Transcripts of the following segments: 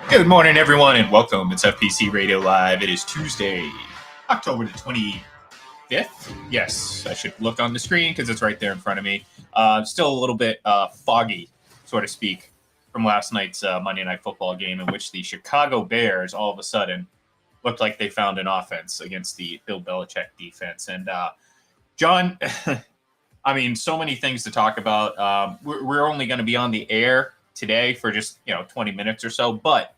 Good morning, everyone, and welcome. It's FPC Radio Live. It is Tuesday, October the 25th. Yes, I should look on the screen because it's right there in front of me. Still a little bit foggy, so to speak, from last night's Monday Night Football game in which the Chicago Bears all of a sudden looked like they found an offense against the Bill Belichick defense. And John, I mean, so many things to talk about. We're only going to be on the air today for just 20 minutes or so, but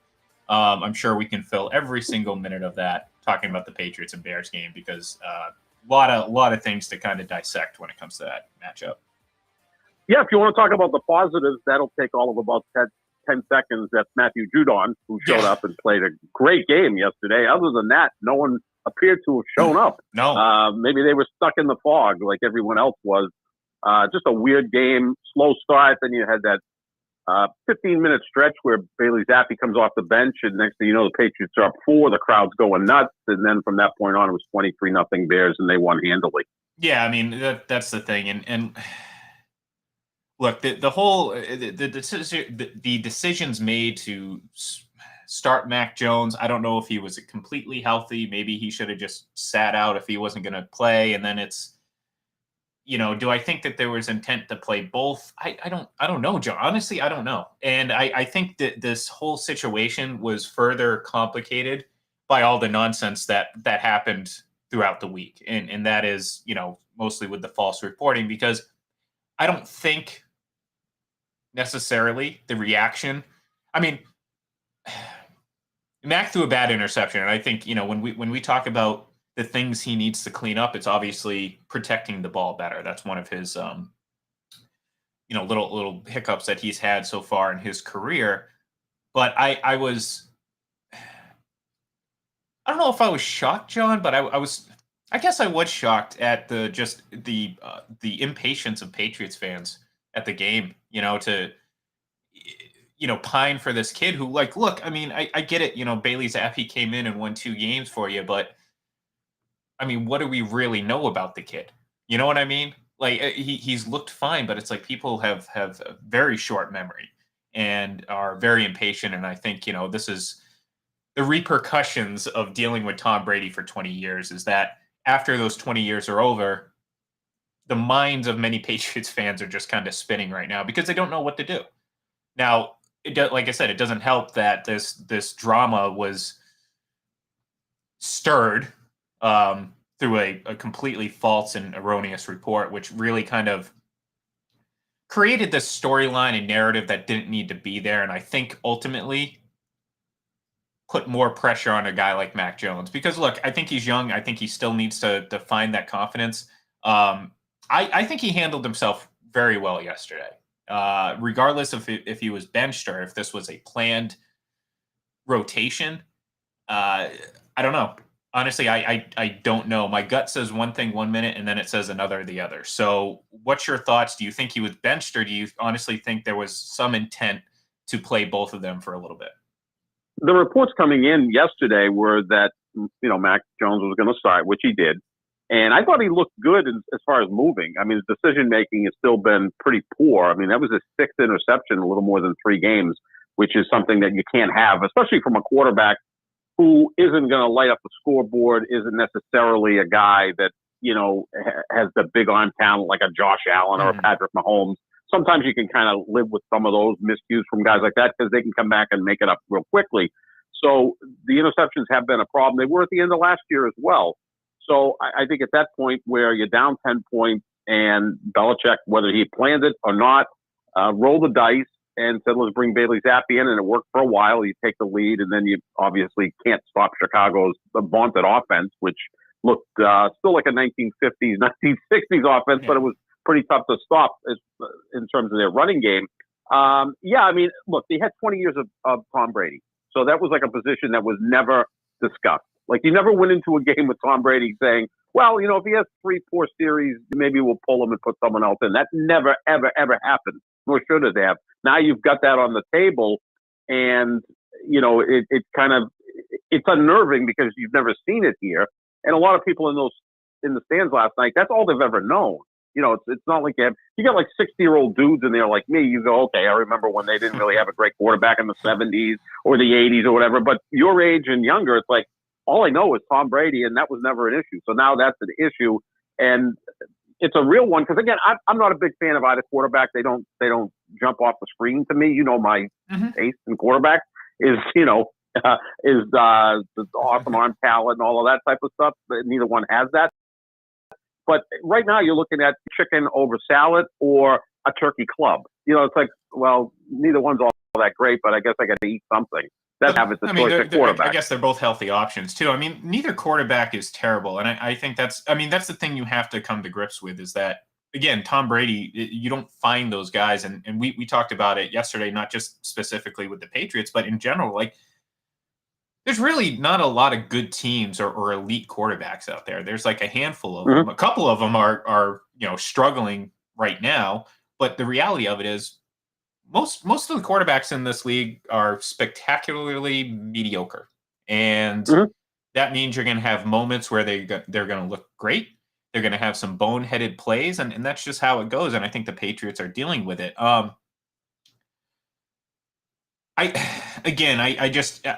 I'm sure we can fill every single minute of that talking about the Patriots and Bears game because a lot of things to kind of dissect when it comes to that matchup. Yeah, if you want to talk about the positives, that'll take all of about 10 seconds. That's Matthew Judon, who showed up and played a great game yesterday. Other than that, no one appeared to have shown up. No. Maybe they were stuck in the fog like everyone else was. Just a weird game, slow start. Then you had that 15-minute stretch where Bailey Zappi comes off the bench, and next thing you know, the Patriots are up 4. The crowd's going nuts, and then from that point on, it was 23-0 Bears, and they won handily. Yeah, I mean that's the thing, and look, the whole the decisions made to start Mac Jones. I don't know if he was completely healthy. Maybe he should have just sat out if he wasn't going to play, and then it's. Do I think that there was intent to play both? I don't know, Joe. Honestly, I don't know. And I think that this whole situation was further complicated by all the nonsense that happened throughout the week. And that is, mostly with the false reporting, because I don't think necessarily the reaction. I mean, Mac threw a bad interception. And I think, when we talk about the things he needs to clean up, it's obviously protecting the ball better. That's one of his, little hiccups that he's had so far in his career. But I don't know if I was shocked, John, but I guess I was shocked at the impatience of Patriots fans at the game, to pine for this kid who, look, I mean, I get it. Bailey Zappi came in and won 2 games for you, but I mean, what do we really know about the kid? You know what I mean? Like he's looked fine, but it's like people have a very short memory and are very impatient. And I think, this is the repercussions of dealing with Tom Brady for 20 years is that after those 20 years are over, the minds of many Patriots fans are just kind of spinning right now because they don't know what to do. Now, like I said, it doesn't help that this drama was stirred through a completely false and erroneous report, which really kind of created this storyline and narrative that didn't need to be there. And I think ultimately put more pressure on a guy like Mac Jones. Because look, I think he's young. I think he still needs to find that confidence. I think he handled himself very well yesterday. Regardless of if he was benched or if this was a planned rotation. I don't know. Honestly, I don't know. My gut says one thing 1 minute, and then it says another the other. So what's your thoughts? Do you think he was benched, or do you honestly think there was some intent to play both of them for a little bit? The reports coming in yesterday were that, Mac Jones was going to start, which he did. And I thought he looked good as far as moving. I mean, his decision-making has still been pretty poor. I mean, that was his 6th interception in a little more than 3 games, which is something that you can't have, especially from a quarterback who isn't going to light up the scoreboard, isn't necessarily a guy that, has the big arm talent like a Josh Allen or a Patrick Mahomes. Sometimes you can kind of live with some of those miscues from guys like that because they can come back and make it up real quickly. So the interceptions have been a problem. They were at the end of last year as well. So I think at that point where you're down 10 points and Belichick, whether he planned it or not, rolled the dice and said, let's bring Bailey Zappi in, and it worked for a while. You take the lead, and then you obviously can't stop Chicago's vaunted offense, which looked still like a 1950s, 1960s offense, but it was pretty tough to stop in terms of their running game. I mean, look, they had 20 years of Tom Brady. So that was like a position that was never discussed. Like, you never went into a game with Tom Brady saying, well, if he has 3 poor series, maybe we'll pull him and put someone else in. That never, ever, ever happened, nor should it have. Now you've got that on the table, and, it's unnerving because you've never seen it here. And a lot of people in the stands last night, that's all they've ever known. It's not like you got like 60-year-old dudes in there like me. You go, okay, I remember when they didn't really have a great quarterback in the 70s or the 80s or whatever. But your age and younger, it's like all I know is Tom Brady, and that was never an issue. So now that's an issue, and it's a real one because again, I'm not a big fan of either quarterback. They don't jump off the screen to me. My taste in quarterback is the awesome arm talent and all of that type of stuff. But neither one has that. But right now you're looking at chicken over salad or a turkey club. It's like, well, neither one's all that great, but I guess I got to eat something. That's how it's a choice at quarterback. I guess they're both healthy options too. I mean, neither quarterback is terrible, and I think that's the thing you have to come to grips with is that again, Tom Brady, you don't find those guys, and we talked about it yesterday, not just specifically with the Patriots, but in general, like there's really not a lot of good teams or elite quarterbacks out there. There's like a handful of them. A couple of them are struggling right now, but the reality of it is most of the quarterbacks in this league are spectacularly mediocre, and that means you're going to have moments where they're going to look great. They're going to have some boneheaded plays, and that's just how it goes. And I think the Patriots are dealing with it. I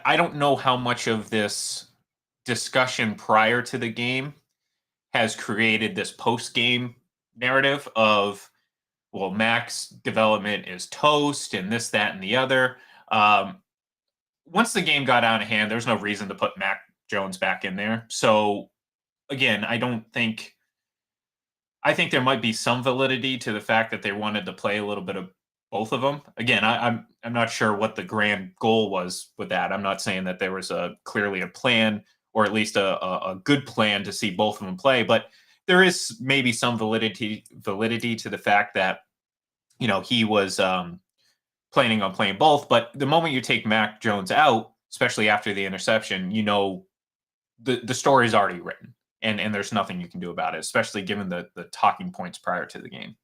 don't know how much of this discussion prior to the game has created this post-game narrative of, well, Mac's development is toast and this, that, and the other. Once the game got out of hand, there's no reason to put Mac Jones back in there. So, again, I think there might be some validity to the fact that they wanted to play a little bit of both of them. Again, I'm not sure what the grand goal was with that. I'm not saying that there was clearly a plan or at least a good plan to see both of them play, but there is maybe some validity to the fact that he was planning on playing both. But the moment you take Mac Jones out, especially after the interception, the story is already written, and there's nothing you can do about it, especially given the talking points prior to the game.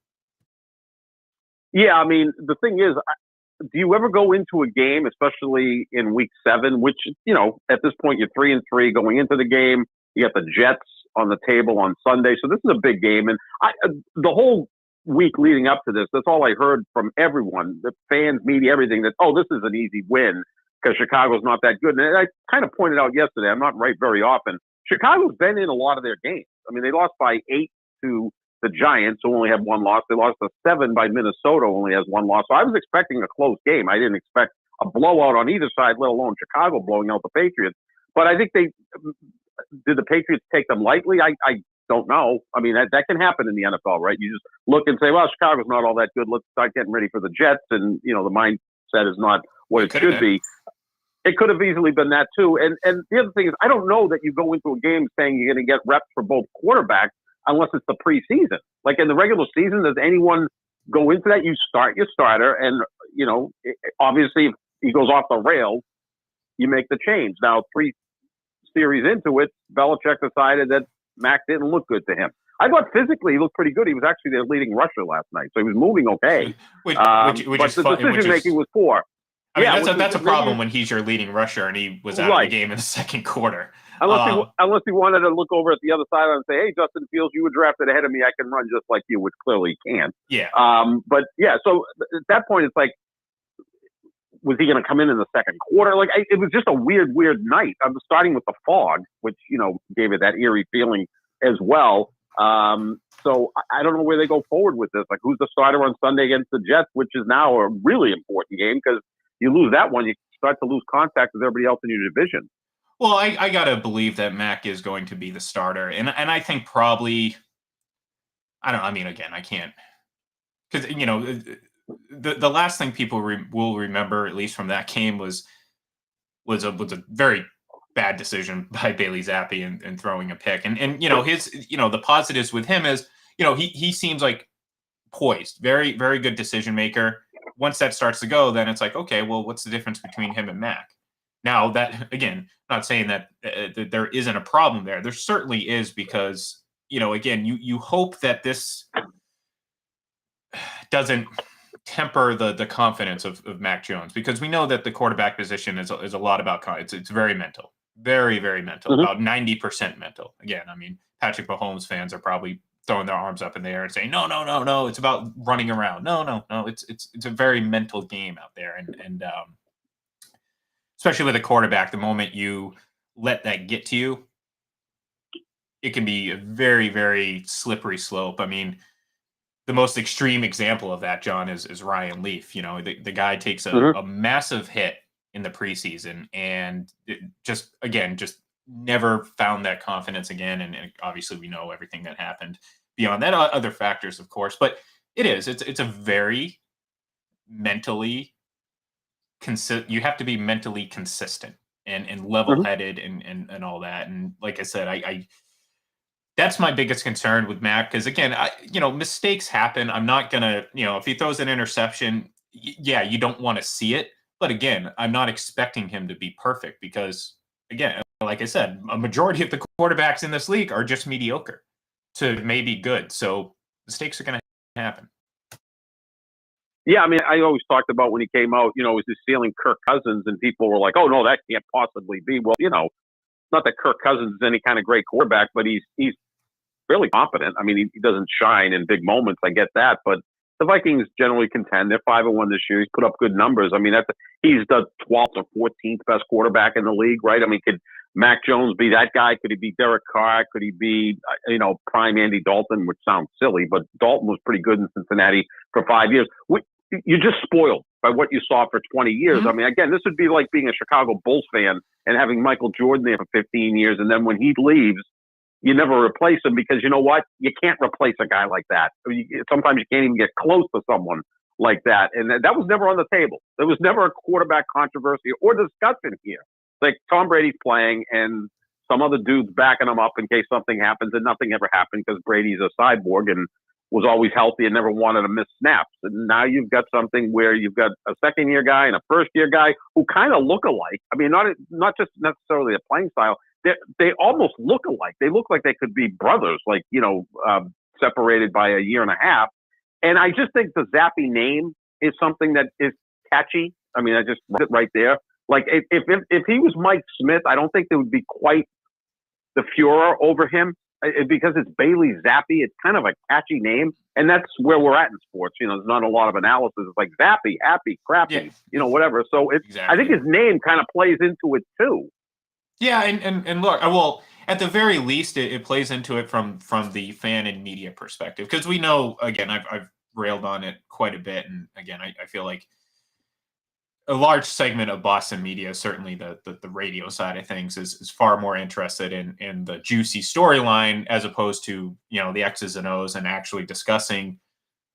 Yeah, I mean, the thing is, do you ever go into a game, especially in Week 7, which at this point you're 3-3 going into the game. You got the Jets on the table on Sunday, so this is a big game. And the whole week leading up to this, that's all I heard from everyone, the fans, media, everything, that, this is an easy win because Chicago's not that good. And I kind of pointed out yesterday, I'm not right very often, Chicago's been in a lot of their games. I mean, they lost by 8 to the Giants, who only have one loss. They lost to 7 by Minnesota, who only has one loss. So I was expecting a close game. I didn't expect a blowout on either side, let alone Chicago blowing out the Patriots. But I think did the Patriots take them lightly? I don't know. I mean, that can happen in the NFL, right? You just look and say, well, Chicago's not all that good. Let's start getting ready for the Jets. And, the mindset is not what it should be. It could have easily been that too. And the other thing is, I don't know that you go into a game saying you're going to get reps for both quarterbacks unless it's the preseason. Like in the regular season, does anyone go into that? You start your starter, and obviously if he goes off the rails, you make the change. Now, 3 series into it, Belichick decided that Mac didn't look good to him. I thought physically he looked pretty good. He was actually their leading rusher last night, so he was moving okay. Which but the decision making was poor. I mean, that's a problem when he's your leading rusher and he was out of the game in the second quarter. Unless he wanted to look over at the other side and say, hey, Justin Fields, you were drafted ahead of me. I can run just like you, which clearly he can't. Yeah. But yeah, so at that point, it's like, was he going to come in the second quarter? Like, it was just a weird night. I was starting with the fog, which, gave it that eerie feeling as well. So I don't know where they go forward with this. Like, who's the starter on Sunday against the Jets, which is now a really important game because you lose that one, you start to lose contact with everybody else in your division. Well, I got to believe that Mac is going to be the starter. And I think probably, again, I can't. Because, the last thing people will remember, at least from that game, was a very bad decision by Bailey Zappi and throwing a pick. And his, the positives with him is, he seems like poised, very, very good decision maker. Once that starts to go, then it's like, okay, well, what's the difference between him and Mac? Now that, again, not saying that there isn't a problem there. There certainly is because, again, you hope that this doesn't temper the confidence of Mac Jones, because we know that the quarterback position is a lot about it's very mental, very, very mental, about 90% mental. Again, I mean, Patrick Mahomes fans are probably throwing their arms up in the air and saying, no, it's about running around. No, it's a very mental game out there. And especially with a quarterback, the moment you let that get to you, it can be a very, very slippery slope. I mean, the most extreme example of that, John, is Ryan Leaf. You know, the guy takes a massive hit in the preseason and just never found that confidence again. And obviously, we know everything that happened beyond that, other factors, of course. But it's a very mentally you have to be mentally consistent and level headed and all that. And like I said, I that's my biggest concern with Mac because again, mistakes happen. I'm not gonna, if he throws an interception, yeah, you don't want to see it. But again, I'm not expecting him to be perfect because again, like I said, a majority of the quarterbacks in this league are just mediocre to maybe good. So mistakes are gonna happen. Yeah, I mean, I always talked about when he came out, was his ceiling Kirk Cousins, and people were like, "Oh no, that can't possibly be." Well, not that Kirk Cousins is any kind of great quarterback, but he's really competent. I mean, he doesn't shine in big moments. I get that, but the Vikings generally contend. They're 5-1 this year. He's put up good numbers. I mean, he's the 12th or 14th best quarterback in the league, right? I mean, could Mac Jones be that guy? Could he be Derek Carr? Could he be, prime Andy Dalton, which sounds silly, but Dalton was pretty good in Cincinnati for 5 years. You're just spoiled by what you saw for 20 years. I mean, again, this would be like being a Chicago Bulls fan and having Michael Jordan there for 15 years, and then when he leaves, you never replace him because you know what? You can't replace a guy like that. Sometimes you can't even get close to someone like that. And that was never on the table. There was never a quarterback controversy or discussion here. Like Tom Brady's playing and some other dude's backing him up in case something happens, and nothing ever happened because Brady's a cyborg and was always healthy and never wanted to miss snaps. And now you've got something where you've got a second-year guy and a first-year guy who kind of look alike. I mean, not just necessarily a playing style. They almost look alike. They look like they could be brothers, like, separated by a year and a half. And I just think the Zappy name is something that is catchy. I mean, I just wrote it right there. Like, if he was Mike Smith, I don't think there would be quite the furor over him because it's Bailey Zappy. It's kind of a catchy name. And that's where we're at in sports. There's not a lot of analysis. It's like Zappy, happy, crappy, whatever. So I think his name kind of plays into it too. Yeah, and look, well, at the very least, it plays into it from the fan and media perspective because we know, again, I've railed on it quite a bit, and again, I feel like a large segment of Boston media, certainly the radio side of things, is far more interested in the juicy storyline as opposed to the X's and O's and actually discussing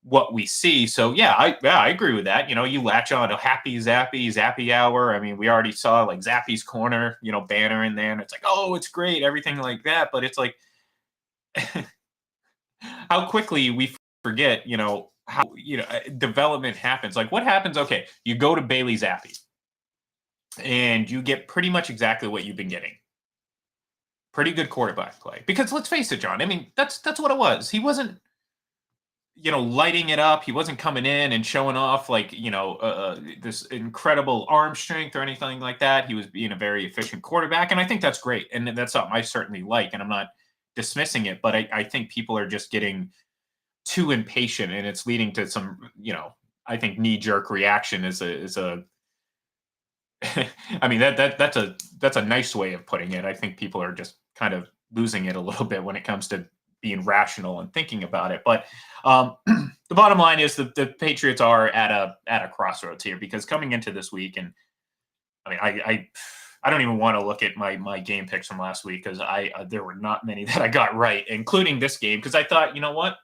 what we see. So I agree with that. You latch on to happy Zappy hour. I mean, we already saw like Zappy's corner, banner in there, and it's like, oh, it's great, everything like that. But it's like how quickly we forget, how development happens. Like what happens? Okay, you go to Bailey Zappy, and you get pretty much exactly what you've been getting. Pretty good quarterback play. Because let's face it, John. I mean, that's what it was. He wasn't lighting it up. He wasn't coming in and showing off like, this incredible arm strength or anything like that. He was being a very efficient quarterback. And I think that's great. And that's something I certainly like. And I'm not dismissing it, but I think people are just getting too impatient and it's leading to some, I think knee-jerk reaction is a I mean, that's a nice way of putting it. I think people are just kind of losing it a little bit when it comes to being rational and thinking about it. But the bottom line is the Patriots are at a crossroads here because coming into this week, and I mean, I don't even want to look at my game picks from last week because there were not many that I got right, including this game because I thought, you know what,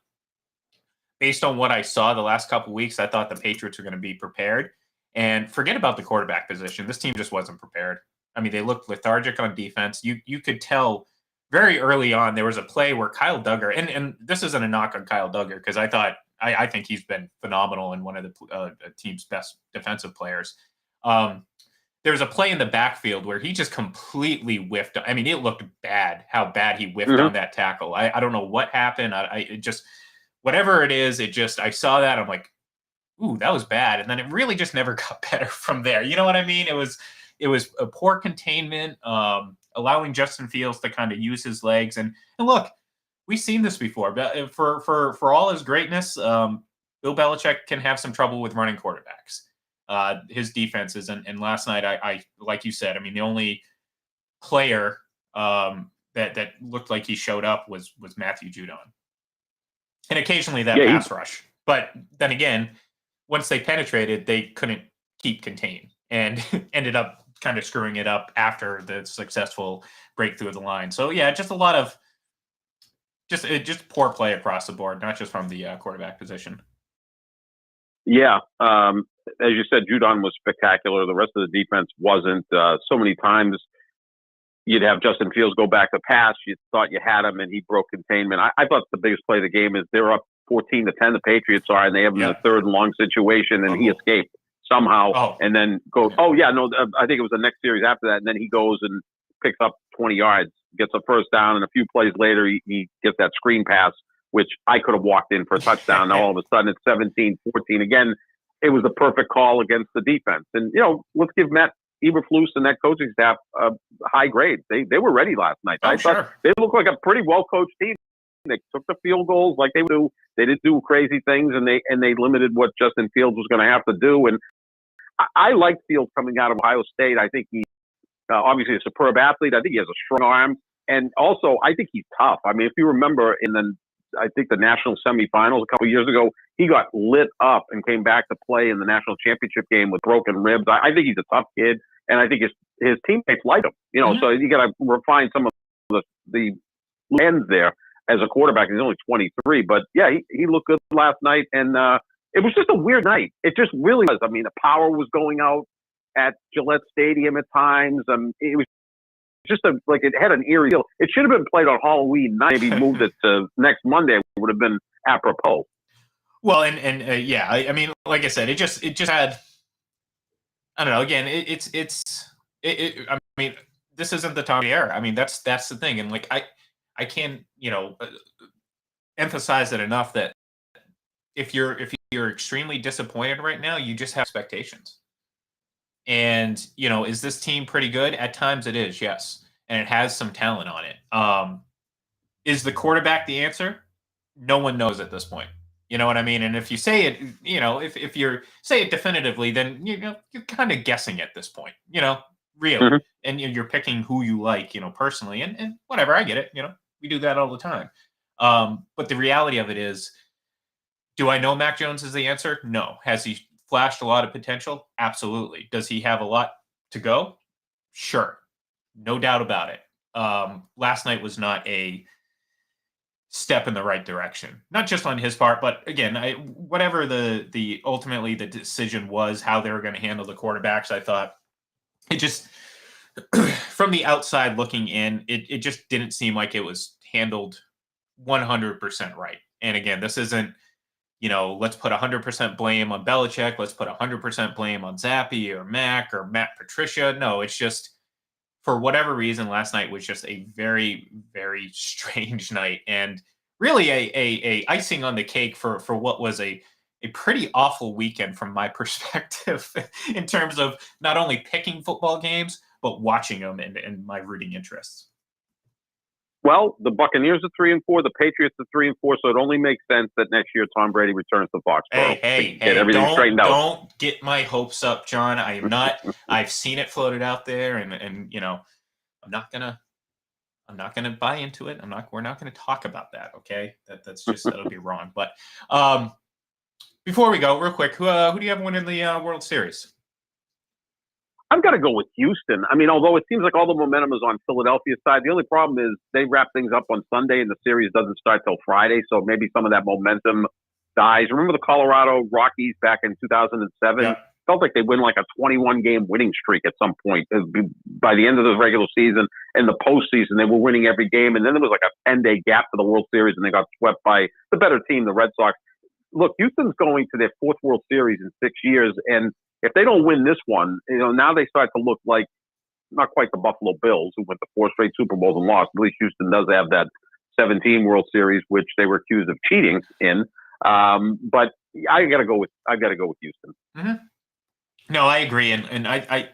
based on what I saw the last couple of weeks, I thought the Patriots were going to be prepared. And forget about the quarterback position. This team just wasn't prepared. I mean, they looked lethargic on defense. You could tell very early on there was a play where Kyle Duggar, and this isn't a knock on Kyle Duggar because I think he's been phenomenal and one of the team's best defensive players. There was a play in the backfield where he just completely whiffed. I mean, it looked bad how bad he whiffed on that tackle. I don't know what happened. It just whatever it is, I saw that. I'm like, ooh, that was bad. And then it really just never got better from there. You know what I mean? It was a poor containment, allowing Justin Fields to kind of use his legs. And look, we've seen this before. But for all his greatness, Bill Belichick can have some trouble with running quarterbacks. His defenses, and last night, I like you said, I mean, the only player that looked like he showed up was Matthew Judon, and occasionally that pass rush. But then again, once they penetrated, they couldn't keep contained and ended up kind of screwing it up after the successful breakthrough of the line. So yeah, just a lot of just poor play across the board, not just from the quarterback position. Yeah, as you said, Judon was spectacular. The rest of the defense wasn't. So many times you'd have Justin Fields go back to pass. You thought you had him, and he broke containment. I thought the biggest play of the game is they're up 14-10. The Patriots are, and they have him in a third and long situation, and he escaped somehow, and then goes. Oh yeah, no, I think it was the next series after that, and then he goes and picks up 20 yards, gets a first down, and a few plays later he gets that screen pass, which I could have walked in for a touchdown. Now all of a sudden it's 17-14 again. It was the perfect call against the defense, and let's give Matt Eberflus and that coaching staff a high grade. They were ready last night. I thought they looked like a pretty well coached team. They took the field goals like they do. They didn't do crazy things, and they limited what Justin Fields was going to have to do. And I like Fields coming out of Ohio State. I think he's obviously a superb athlete. I think he has a strong arm, and also I think he's tough. I mean, if you remember I think the national semifinals a couple of years ago, he got lit up and came back to play in the national championship game with broken ribs. I think he's a tough kid, and I think his teammates like him. So you got to refine some of the ends there as a quarterback. He's only 23, but yeah, he looked good last night, and it was just a weird night. It just really was. I mean, the power was going out at Gillette Stadium at times. It was just like it had an eerie feel. It should have been played on Halloween night. Maybe moved it to next Monday. It would have been apropos. Well, and yeah, I mean, like I said, it just had. I don't know. Again, I mean, this isn't the time of the era. I mean, that's the thing, and like I can't emphasize it enough that if you're extremely disappointed right now, you just have expectations. And is this team pretty good? At times it is, yes, and it has some talent on it. Is the quarterback the answer? No one knows at this point. You know what I mean? And if you say it, if you're say it definitively, then you're kind of guessing at this point. Really, and you're picking who you like, personally, and whatever. I get it. We do that all the time. But the reality of it is, do I know Mac Jones is the answer? No. Has he flashed a lot of potential? Absolutely. Does he have a lot to go? Sure. No doubt about it. Last night was not a step in the right direction. Not just on his part, but again, whatever the ultimately the decision was, how they were going to handle the quarterbacks, I thought it just from the outside looking in, it just didn't seem like it was handled 100% right. And again, this isn't let's put 100% blame on Belichick. Let's put 100% blame on Zappe or Mac or Matt Patricia. No, it's just for whatever reason, last night was just a very, very strange night, and really a icing on the cake for what was a pretty awful weekend from my perspective in terms of not only picking football games but watching them and my rooting interests. Well, the Buccaneers are 3-4, the Patriots are 3-4, so it only makes sense that next year Tom Brady returns to Foxborough. Hey, get everything straightened out. Don't get my hopes up, John. I am not. I've seen it floated out there, and I'm not gonna buy into it. We're not gonna talk about that. Okay, that's just that'll be wrong. But before we go, real quick, who do you have winning the World Series? I've got to go with Houston. I mean, although it seems like all the momentum is on Philadelphia's side, the only problem is they wrap things up on Sunday and the series doesn't start till Friday. So maybe some of that momentum dies. Remember the Colorado Rockies back in 2007? Yeah. Felt like they win like a 21-game winning streak at some point. By the end of the regular season and the postseason, they were winning every game. And then there was like a 10-day gap for the World Series and they got swept by the better team, the Red Sox. Look, Houston's going to their fourth World Series in 6 years. And if they don't win this one, now they start to look like not quite the Buffalo Bills who went to 4 straight Super Bowls and lost. At least Houston does have that 17 World Series, which they were accused of cheating in. But I got to go with Houston. Mm-hmm. No, I agree, and I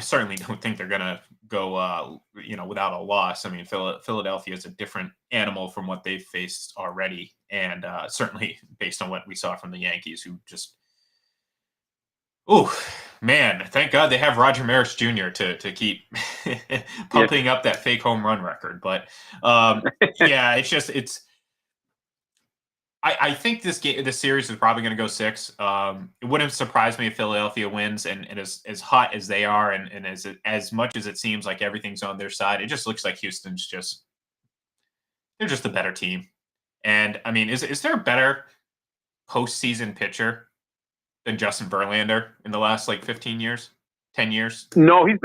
certainly don't think they're gonna go, without a loss. I mean, Philadelphia is a different animal from what they've faced already, and certainly based on what we saw from the Yankees, who just, oh man, thank God they have Roger Maris Jr. to keep Yeah. pumping up that fake home run record. But yeah, it's. I think this series is probably going to go 6. It wouldn't surprise me if Philadelphia wins, and as hot as they are, and as much as it seems like everything's on their side, it just looks like Houston's just they're just a better team. And I mean, is there a better postseason pitcher than Justin Verlander in the last like 15 years, 10 years? No, he's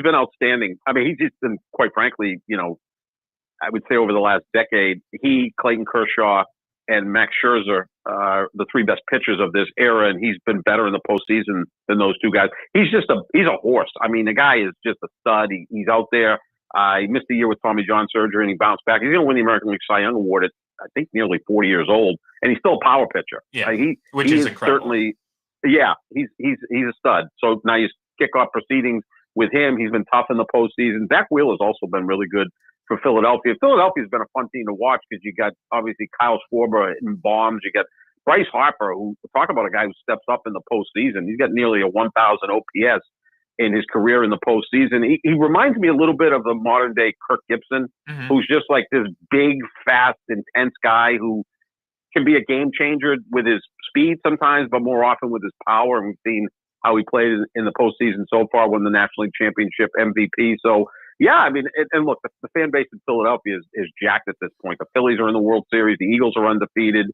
been outstanding. I mean, he's just been, quite frankly, I would say over the last decade, he, Clayton Kershaw, and Max Scherzer are the 3 best pitchers of this era, and he's been better in the postseason than those 2 guys. He's a horse. I mean, the guy is just a stud. He's out there. He missed a year with Tommy John surgery, and he bounced back. He's going to win the American League Cy Young Award at, I think, nearly 40 years old, and he's still a power pitcher. Yeah, which is incredible. Certainly, yeah, he's a stud. So now you kick off proceedings with him. He's been tough in the postseason. Zach Wheeler's also been really good for Philadelphia. Philadelphia's been a fun team to watch because you got obviously Kyle Schwarber hitting bombs. You got Bryce Harper, who, talk about a guy who steps up in the postseason. He's got nearly a 1,000 OPS in his career in the postseason. He reminds me a little bit of the modern day Kirk Gibson, who's just like this big, fast, intense guy who can be a game changer with his speed sometimes, but more often with his power. And we've seen how he played in the postseason so far, won the National League Championship MVP. So, yeah, I mean, and look, the fan base in Philadelphia is jacked at this point. The Phillies are in the World Series. The Eagles are undefeated.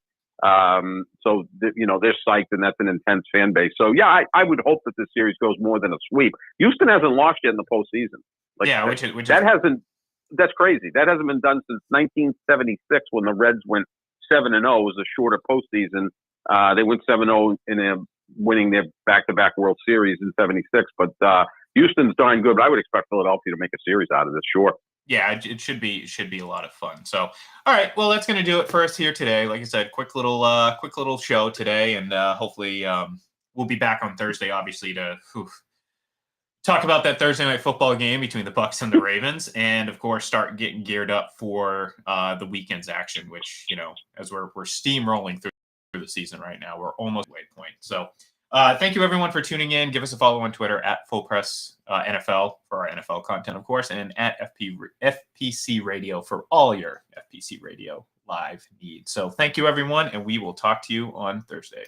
So, they're psyched, and that's an intense fan base. So, yeah, I would hope that this series goes more than a sweep. Houston hasn't lost yet in the postseason. That's crazy. That hasn't been done since 1976 when the Reds went 7-0. It was a shorter postseason. They went 7-0 in winning their back-to-back World Series in '76. But Houston's darn good. But I would expect Philadelphia to make a series out of this. Sure. Yeah, it should be a lot of fun. So, all right, well, that's going to do it for us here today. Like I said, quick little show today, and hopefully we'll be back on Thursday, obviously, to talk about that Thursday night football game between the Bucs and the Ravens, and of course start getting geared up for the weekend's action, which, as we're steamrolling through the season right now, we're almost at the point. So thank you everyone for tuning in. Give us a follow on Twitter at Full Press NFL for our NFL content, of course, and at FPC Radio for all your FPC Radio live needs. So thank you everyone, and we will talk to you on Thursday.